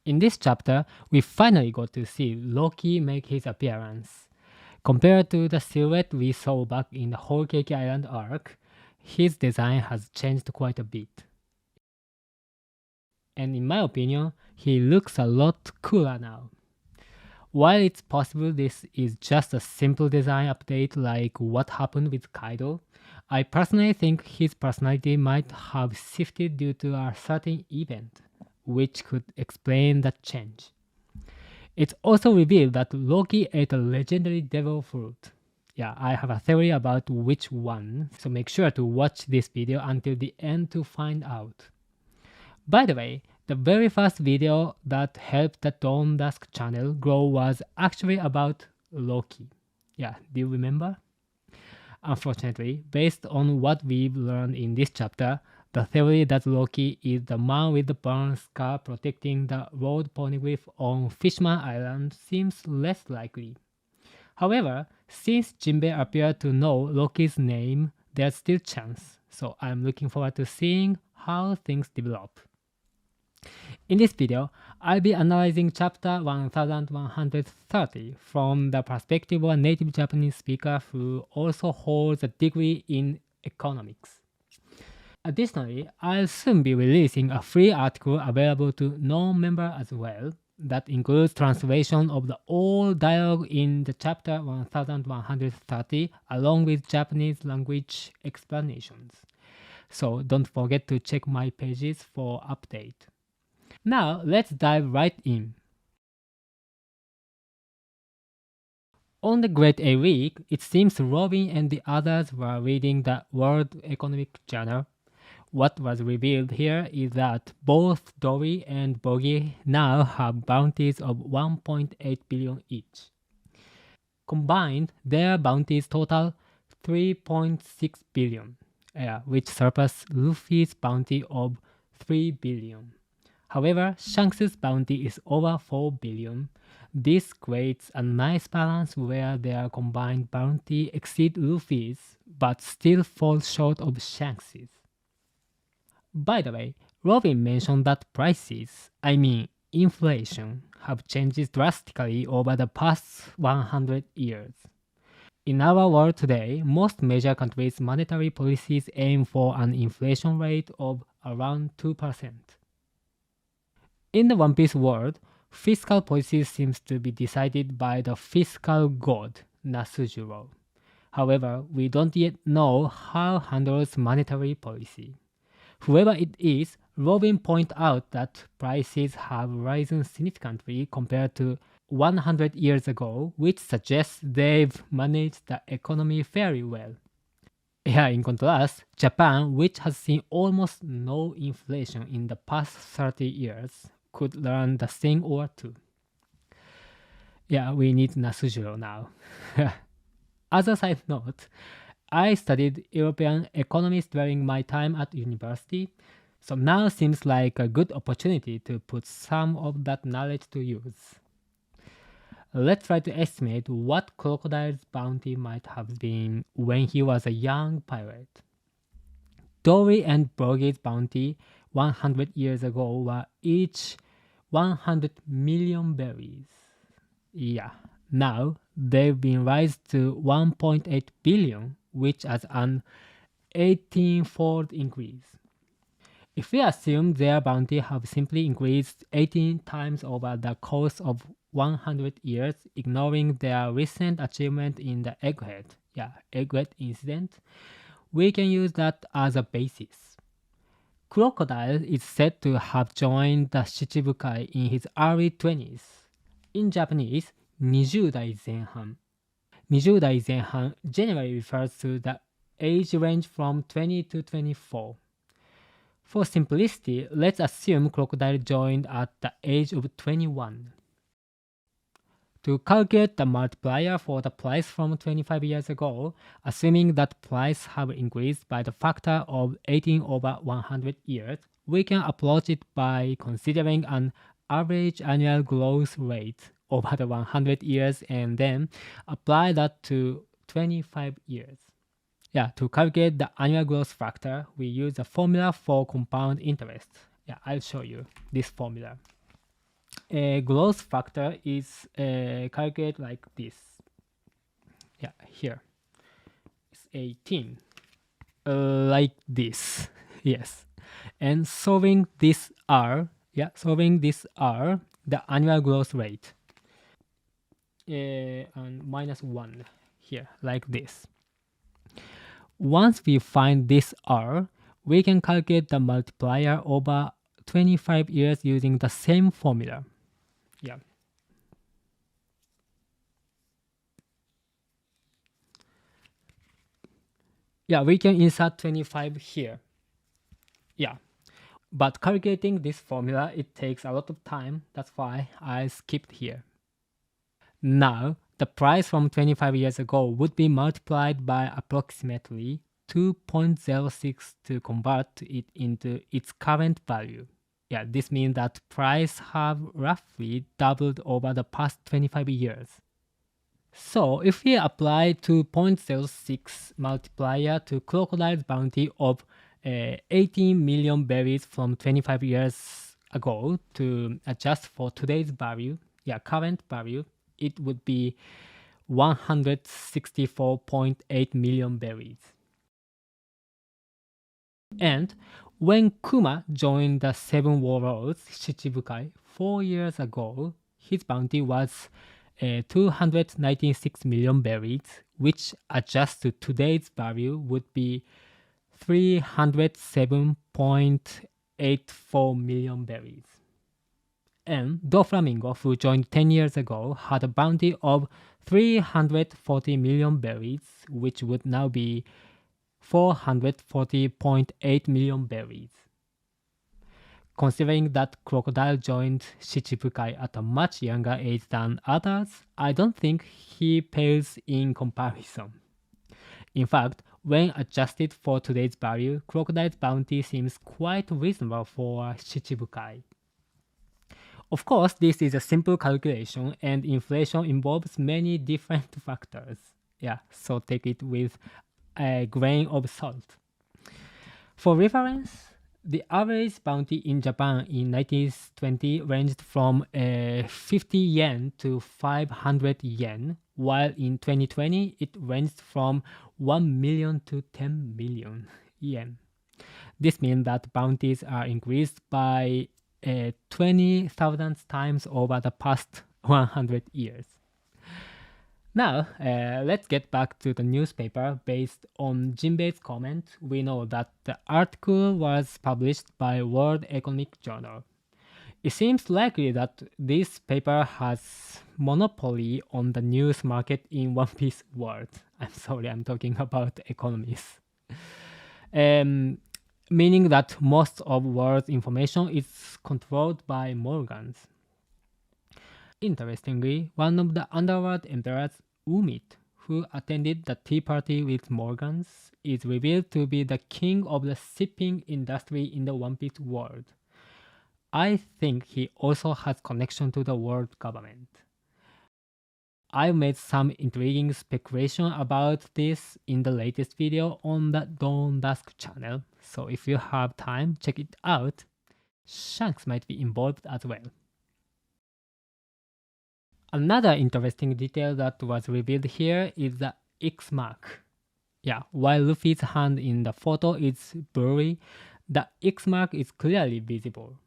In this chapter, we finally got to see Loki make his appearance. Compared to the silhouette we saw back in the Whole Cake Island arc, his design has changed quite a bit. And in my opinion, he looks a lot cooler now. While it's possible this is just a simple design update like what happened with Kaido, I personally think his personality might have shifted due to a certain event, which could explain that change. It's also revealed that Loki ate a legendary devil fruit. Yeah, I have a theory about which one, so make sure to watch this video until the end to find out. By the way, the very first video that helped the Dawn Dusk channel grow was actually about Loki. Yeah, do you remember? Unfortunately, based on what we've learned in this chapter, the theory that Loki is the man with the burn scar protecting the road poneglyph on Fishman Island seems less likely. However, since Jinbei appeared to know Loki's name, there's still chance, so I'm looking forward to seeing how things develop. In this video, I'll be analyzing chapter 1130 from the perspective of a native Japanese speaker who also holds a degree in economics. Additionally, I'll soon be releasing a free article available to non-members as well that includes translation of the all dialogue in the chapter 1130 along with Japanese language explanations. So don't forget to check my pages for update. Now let's dive right in. On the Great A Week, it seems Robin and the others were reading the World Economic Journal. What was revealed here is that both Dorry and Brogy now have bounties of 1.8 billion each. Combined, their bounties total 3.6 billion, which surpass Luffy's bounty of 3 billion. However, Shanks' bounty is over 4 billion. This creates a nice balance where their combined bounty exceeds Luffy's, but still falls short of Shanks'. By the way, Robin mentioned that prices, inflation, have changed drastically over the past 100 years. In our world today, most major countries' monetary policies aim for an inflation rate of around 2%. In the One Piece world, fiscal policy seems to be decided by the fiscal god, Nasujiro. However, we don't yet know how handles monetary policy. Whoever it is, Robin pointed out that prices have risen significantly compared to 100 years ago, which suggests they've managed the economy very well. In contrast, Japan, which has seen almost no inflation in the past 30 years, could learn the thing or two. We need Nasujiro now. As a side note, I studied European economics during my time at university, so now seems like a good opportunity to put some of that knowledge to use. Let's try to estimate what Crocodile's bounty might have been when he was a young pirate. Dorry and Brogy's bounty 100 years ago were each 100 million berries. Now they've been raised to 1.8 billion, which is an 18-fold increase. If we assume their bounty have simply increased 18 times over the course of 100 years, ignoring their recent achievement in the Egghead incident, we can use that as a basis. Crocodile is said to have joined the Shichibukai in his early 20s. In Japanese, 20代前半. 20代前半 generally refers to the age range from 20 to 24. For simplicity, let's assume Crocodile joined at the age of 21. To calculate the multiplier for the price from 25 years ago, assuming that price have increased by the factor of 18 over 100 years, we can approach it by considering an average annual growth rate over the 100 years and then apply that to 25 years. To calculate the annual growth factor, we use a formula for compound interest. I'll show you this formula. growth factor is calculated like this. Yeah, here. It's 18. Like this. Yes. And solving this R, the annual growth rate. And -1 here, like this. Once we find this R, we can calculate the multiplier over 25 years using the same formula. Yeah. Yeah, we can insert 25 here. Yeah. But calculating this formula, it takes a lot of time. That's why I skipped here. Now, the price from 25 years ago would be multiplied by approximately 2.06 to convert it into its current value. Yeah, this means that price have roughly doubled over the past 25 years. So if we apply 2.06 multiplier to Crocodile's bounty of 18 million berries from 25 years ago to adjust for today's value, current value, it would be 164.8 million berries. And when Kuma joined the Seven Warlords Shichibukai 4 years ago, his bounty was 296 million berries, which adjust to today's value would be 307.84 million berries. And Doflamingo, who joined 10 years ago, had a bounty of 340 million berries, which would now be 440.8 million berries. Considering that Crocodile joined Shichibukai at a much younger age than others, I don't think he pales in comparison. In fact, when adjusted for today's value, Crocodile's bounty seems quite reasonable for Shichibukai. Of course, this is a simple calculation and inflation involves many different factors. Yeah, so take it with a grain of salt. For reference, the average bounty in Japan in 1920 ranged from 50 yen to 500 yen, while in 2020 it ranged from 1 million to 10 million yen. This means that bounties are increased by 20,000 times over the past 100 years. Now, let's get back to the newspaper. Based on Jinbei's comment, we know that the article was published by World Economic Journal. It seems likely that this paper has monopoly on the news market in One Piece world. I'm sorry, I'm talking about economists. Meaning that most of world's information is controlled by Morgans. Interestingly, one of the underworld emperors, Umit, who attended the tea party with Morgans, is revealed to be the king of the shipping industry in the One Piece world. I think he also has connection to the world government. I made some intriguing speculation about this in the latest video on the Dawn Dusk channel, so if you have time, check it out. Shanks might be involved as well. Another interesting detail that was revealed here is the X mark. Yeah, while Luffy's hand in the photo is blurry, the X mark is clearly visible,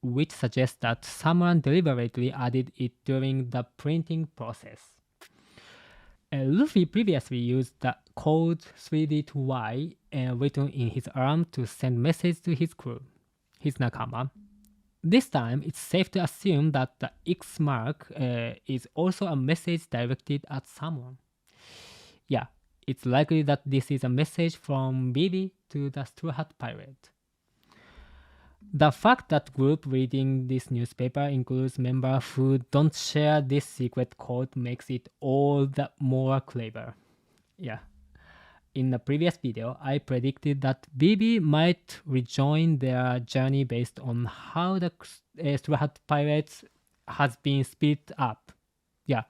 which suggests that someone deliberately added it during the printing process. Luffy previously used the code 3D2Y written in his arm to send messages to his crew, his nakama. This time, it's safe to assume that the X mark is also a message directed at someone. Yeah, it's likely that this is a message from Bibi to the Straw Hat Pirate. The fact that group reading this newspaper includes members who don't share this secret code makes it all the more clever. Yeah. In the previous video, I predicted that BB might rejoin their journey based on how the Straw Hat Pirates has been split up. Yeah,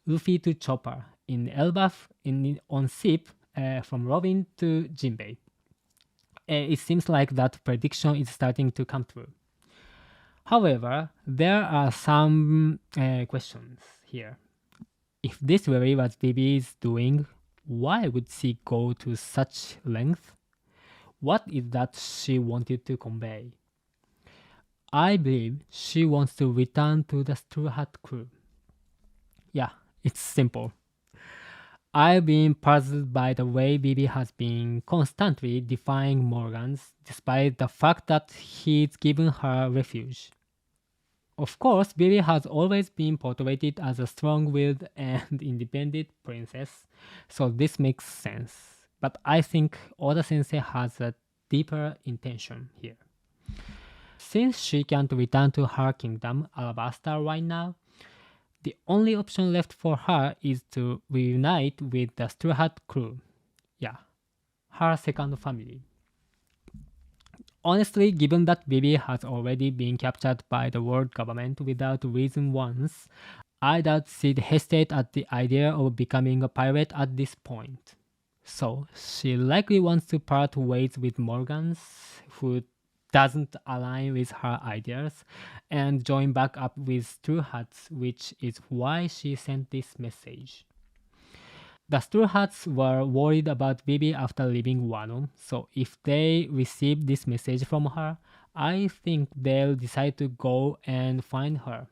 Luffy to Chopper, in Elbaph, on ship, from Robin to Jinbei. It seems like that prediction is starting to come true. However, there are some questions here. If this really was Vivi's doing, why would she go to such length? What is that she wanted to convey? I believe she wants to return to the Straw Hat crew. Yeah, it's simple. I've been puzzled by the way Vivi has been constantly defying Morgans, despite the fact that he's given her refuge. Of course, Vivi has always been portrayed as a strong-willed and independent princess, so this makes sense. But I think Oda Sensei has a deeper intention here. Since she can't return to her kingdom, Alabasta, right now, the only option left for her is to reunite with the Straw Hat crew. Yeah, her second family. Honestly, given that Vivi has already been captured by the world government without reason once, I doubt she'd hesitate at the idea of becoming a pirate at this point. So, she likely wants to part ways with Morgans, who doesn't align with her ideas, and join back up with Straw Hats, which is why she sent this message. The Straw Hats were worried about Vivi after leaving Wano, so if they receive this message from her, I think they'll decide to go and find her.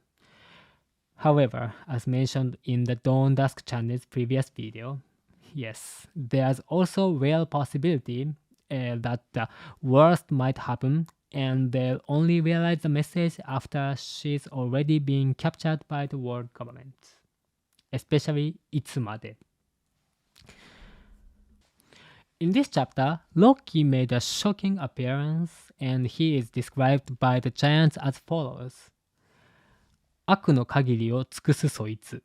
However, as mentioned in the Dawn Dusk channel's previous video, yes, there's also real possibility that the worst might happen and they'll only realize the message after she's already been captured by the world government, especially Itsumade. In this chapter, Loki made a shocking appearance and he is described by the giants as follows. 悪の限りを尽くすそいつ.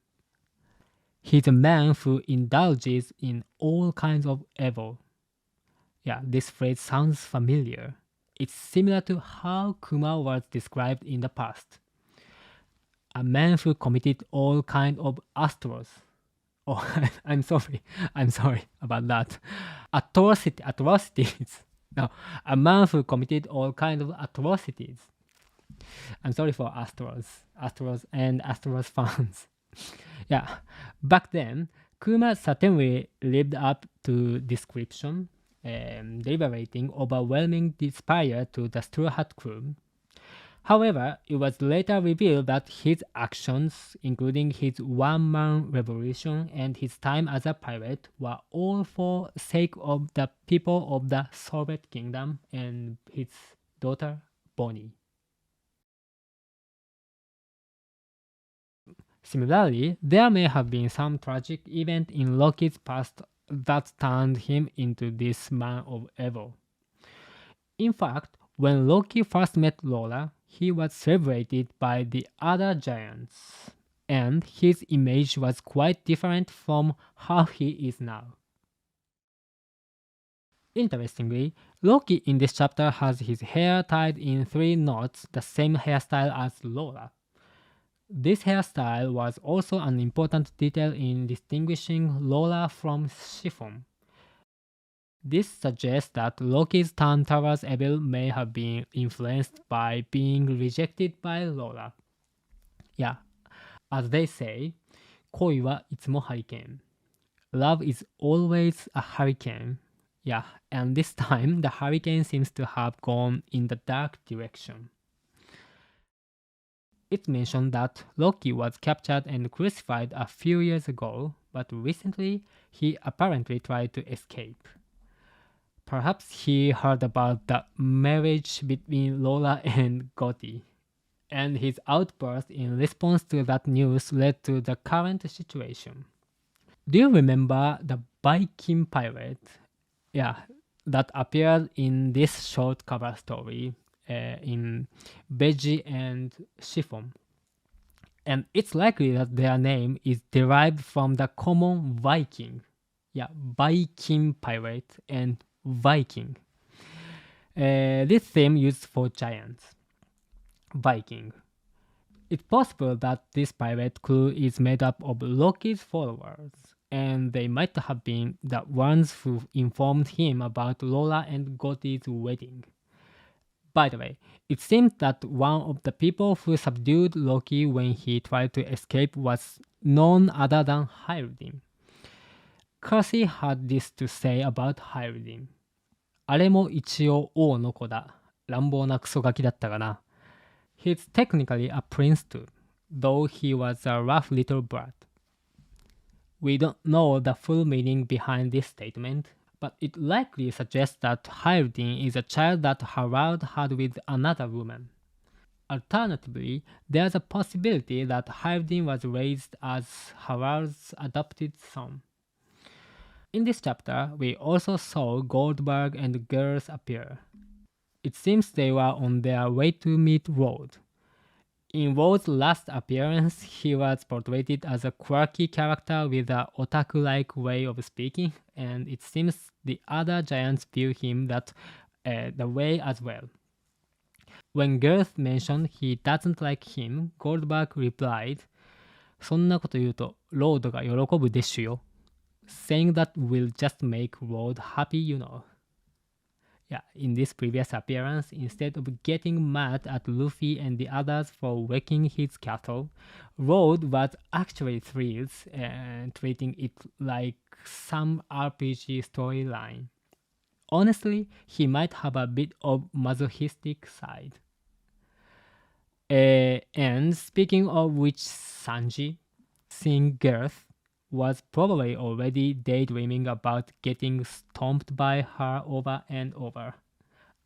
He's a man who indulges in all kinds of evil. Yeah, this phrase sounds familiar. It's similar to how Kuma was described in the past. A man who committed all kinds of astros. Oh, I'm sorry about that. Atrocities. No, a man who committed all kinds of atrocities. I'm sorry for Astros and Astros fans. Yeah, back then, Kuma certainly lived up to description, liberating overwhelming despair to the Straw Hat crew. However, it was later revealed that his actions, including his one-man revolution and his time as a pirate, were all for sake of the people of the Soviet Kingdom and his daughter Bonnie. Similarly, there may have been some tragic event in Loki's past that turned him into this man of evil. In fact, when Loki first met Lola, he was celebrated by the other giants, and his image was quite different from how he is now. Interestingly, Loki in this chapter has his hair tied in 3 knots, the same hairstyle as Lola. This hairstyle was also an important detail in distinguishing Lola from Chiffon. This suggests that Loki's turn towards evil may have been influenced by being rejected by Lola. Yeah, as they say, 恋はいつもハリケーン. Love is always a hurricane. Yeah, and this time the hurricane seems to have gone in the dark direction. It's mentioned that Loki was captured and crucified a few years ago, but recently he apparently tried to escape. Perhaps he heard about the marriage between Lola and Gotti, and his outburst in response to that news led to the current situation. Do you remember the Viking pirate? Yeah, that appeared in this short cover story in Beji and Chiffon. And it's likely that their name is derived from the common Viking. Yeah, Viking pirate and Viking. This theme used for giants. Viking. It's possible that this pirate crew is made up of Loki's followers, and they might have been the ones who informed him about Lola and Gotti's wedding. By the way, it seems that one of the people who subdued Loki when he tried to escape was none other than Hyrudim. Carsey had this to say about Hyrudim. あれも一応王の子だ。乱暴なクソガキだったかな。He's technically a prince too, though he was a rough little brat. We don't know the full meaning behind this statement, but it likely suggests that Hyrudim is a child that Harald had with another woman. Alternatively, there's a possibility that Hyrudim was raised as Harald's adopted son. In this chapter, we also saw Goldberg and girls appear. It seems they were on their way to meet Rod. In Rod's last appearance, he was portrayed as a quirky character with an otaku-like way of speaking, and it seems the other giants view him that the way as well. When Girth mentioned he doesn't like him, Goldberg replied, そんなこと言うと、ロードが喜ぶでしゅよ. Saying that will just make Rod happy, you know. Yeah, in this previous appearance, instead of getting mad at Luffy and the others for wrecking his castle, Rod was actually thrilled and treating it like some RPG storyline. Honestly, he might have a bit of masochistic side. And speaking of which, Sanji, seeing Girth, was probably already daydreaming about getting stomped by her over and over.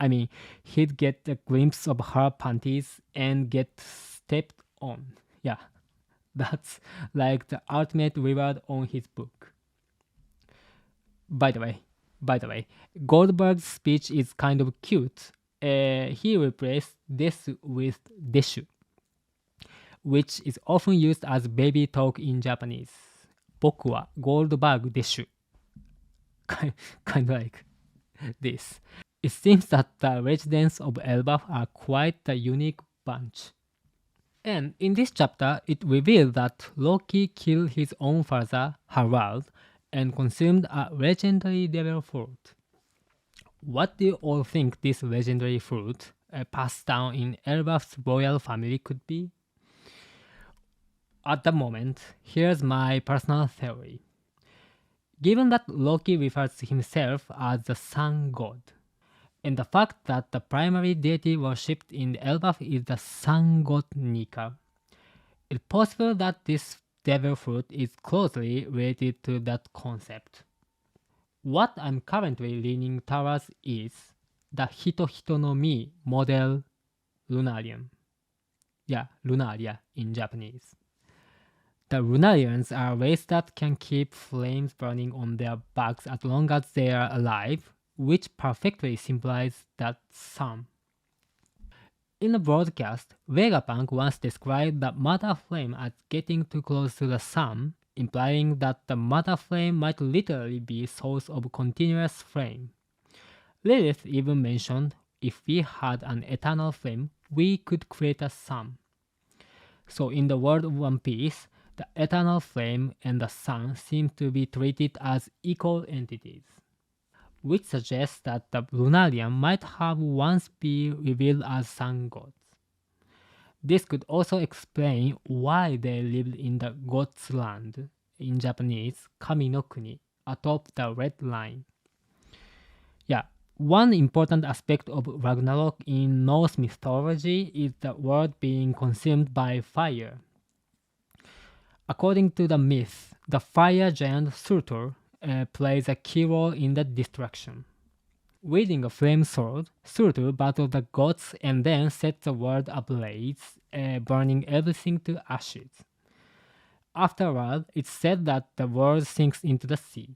I mean, he'd get a glimpse of her panties and get stepped on. Yeah, that's like the ultimate reward on his book. By the way, Goldberg's speech is kind of cute. He replaced desu with deshu, which is often used as baby talk in Japanese. 僕はゴールドバーグでしゅ kind of like this. It seems that the residents of Elbaph are quite a unique bunch. And in this chapter, it revealed that Loki killed his own father, Harald, and consumed a legendary devil fruit. What do you all think this legendary fruit, passed down in Elbaph's royal family, could be? At the moment, here's my personal theory. Given that Loki refers to himself as the sun god, and the fact that the primary deity worshipped in Elbaph is the sun god Nika, it's possible that this devil fruit is closely related to that concept. What I'm currently leaning towards is the Hito Hito no Mi model Lunarium. Yeah, Lunaria in Japanese. The Lunarians are a race that can keep flames burning on their backs as long as they are alive, which perfectly symbolizes that sun. In a broadcast, Vegapunk once described the mother flame as getting too close to the sun, implying that the mother flame might literally be a source of continuous flame. Lilith even mentioned if we had an eternal flame, we could create a sun. So in the world of One Piece, the eternal flame and the sun seem to be treated as equal entities, which suggests that the Lunarian might have once been revealed as sun gods. This could also explain why they lived in the God's land, in Japanese, Kami no Kuni, atop the Red Line. Yeah, one important aspect of Ragnarok in Norse mythology is the world being consumed by fire. According to the myth, the fire giant Surtur plays a key role in the destruction. Wielding a flame sword, Surtur battles the gods and then sets the world ablaze, burning everything to ashes. Afterward, it's said that the world sinks into the sea.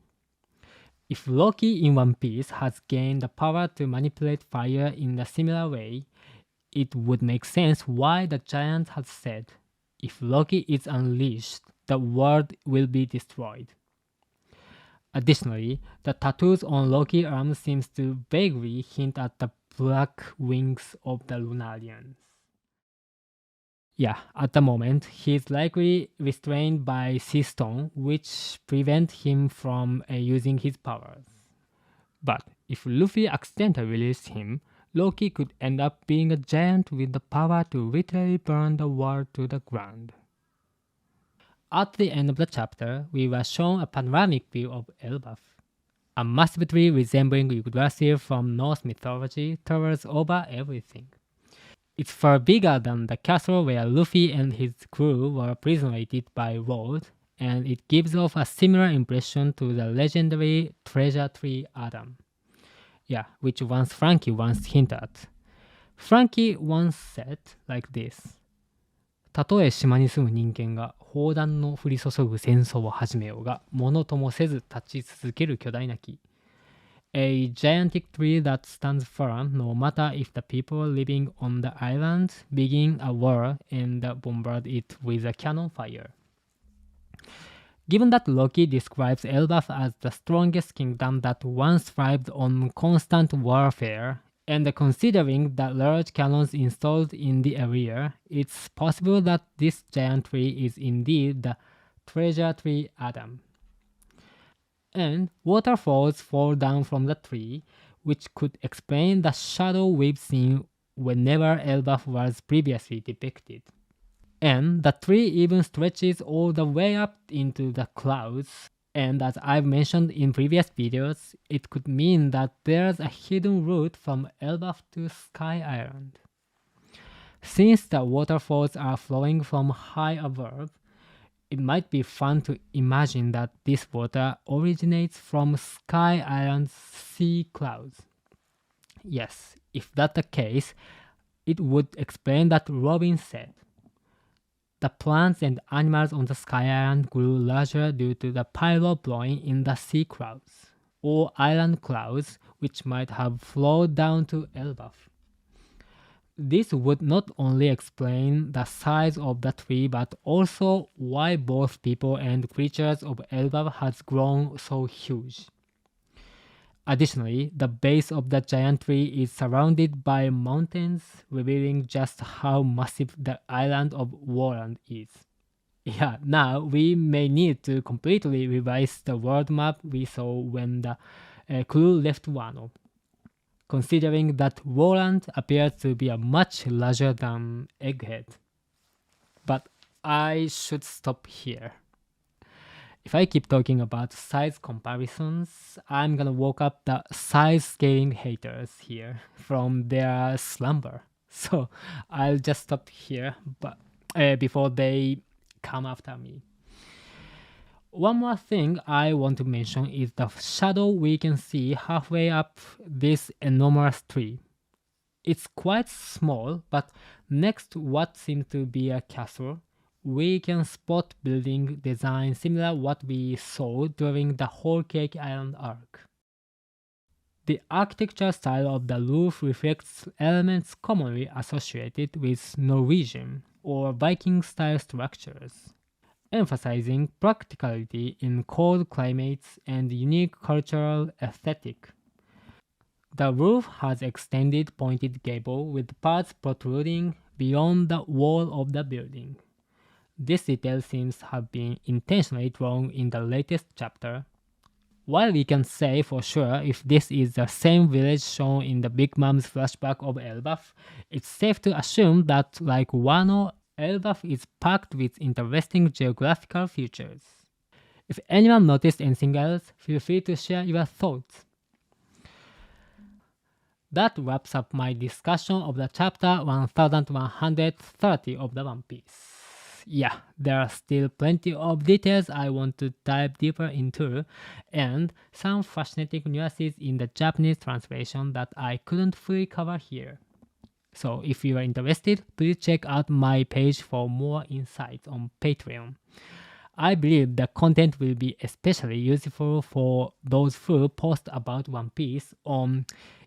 If Loki in One Piece has gained the power to manipulate fire in a similar way, it would make sense why the giant has said, if Loki is unleashed, the world will be destroyed. Additionally, the tattoos on Loki's arms seems to vaguely hint at the black wings of the Lunarians. Yeah, at the moment, he is likely restrained by Sea Stone, which prevent him from using his powers. But if Luffy accidentally releases him, Loki could end up being a giant with the power to literally burn the world to the ground. At the end of the chapter, we were shown a panoramic view of Elbaph. A massive tree resembling Yggdrasil from Norse mythology towers over everything. It's far bigger than the castle where Luffy and his crew were prisoned by Rhodes, and it gives off a similar impression to the legendary treasure tree Adam. Yeah, which Frankie once hinted at. Frankie once said like this. たとえ島に住む人間が砲弾の降り注ぐ戦争を始めようが、ものともせず立ち続ける巨大な木。A gigantic tree that stands firm no matter if the people living on the island begin a war and bombard it with a cannon fire. Given that Loki describes Elbaph as the strongest kingdom that once thrived on constant warfare, and considering the large cannons installed in the area, it's possible that this giant tree is indeed the treasure tree Adam. And waterfalls fall down from the tree, which could explain the shadow we've seen whenever Elbaph was previously depicted. And the tree even stretches all the way up into the clouds, and as I've mentioned in previous videos, it could mean that there's a hidden route from Elbaph to Sky Island. Since the waterfalls are flowing from high above, it might be fun to imagine that this water originates from Sky Island's sea clouds. Yes, if that's the case, it would explain that Robin said. The plants and animals on the Sky Island grew larger due to the pyro blowing in the sea clouds, or island clouds, which might have flowed down to Elbaph. This would not only explain the size of the tree but also why both people and creatures of Elbaph has grown so huge. Additionally, the base of the giant tree is surrounded by mountains, revealing just how massive the island of Warland is. Yeah, now we may need to completely revise the world map we saw when the crew left Wano, considering that Warland appears to be a much larger than Egghead. But I should stop here. If I keep talking about size comparisons, I'm gonna woke up the size scaling haters here from their slumber. So I'll just stop here but before they come after me. One more thing I want to mention is the shadow we can see halfway up this enormous tree. It's quite small, but next to what seems to be a castle, we can spot building design similar what we saw during the Whole Cake Island arc. The architecture style of the roof reflects elements commonly associated with Norwegian or Viking-style structures, emphasizing practicality in cold climates and unique cultural aesthetic. The roof has extended pointed gable with parts protruding beyond the wall of the building. This detail seems to have been intentionally drawn in the latest chapter. While we can say for sure if this is the same village shown in the Big Mom's flashback of Elbaph, it's safe to assume that, like Wano, Elbaph is packed with interesting geographical features. If anyone noticed anything else, feel free to share your thoughts. That wraps up my discussion of the chapter 1130 of the One Piece. Yeah, there are still plenty of details I want to dive deeper into, and some fascinating nuances in the Japanese translation that I couldn't fully cover here. So if you are interested, please check out my page for more insights on Patreon. I believe the content will be especially useful for those who post about One Piece on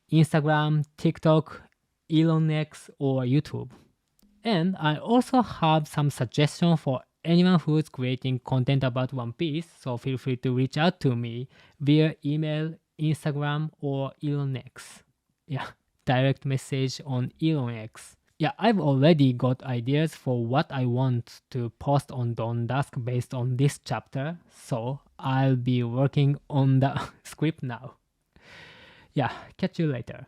Instagram, TikTok, Elon X, or YouTube. And I also have some suggestions for anyone who is creating content about One Piece, so feel free to reach out to me via email, Instagram, or Elon X. Yeah, direct message on Elon X. Yeah, I've already got ideas for what I want to post on Dawn Dusk based on this chapter, so I'll be working on the script now. Yeah, catch you later.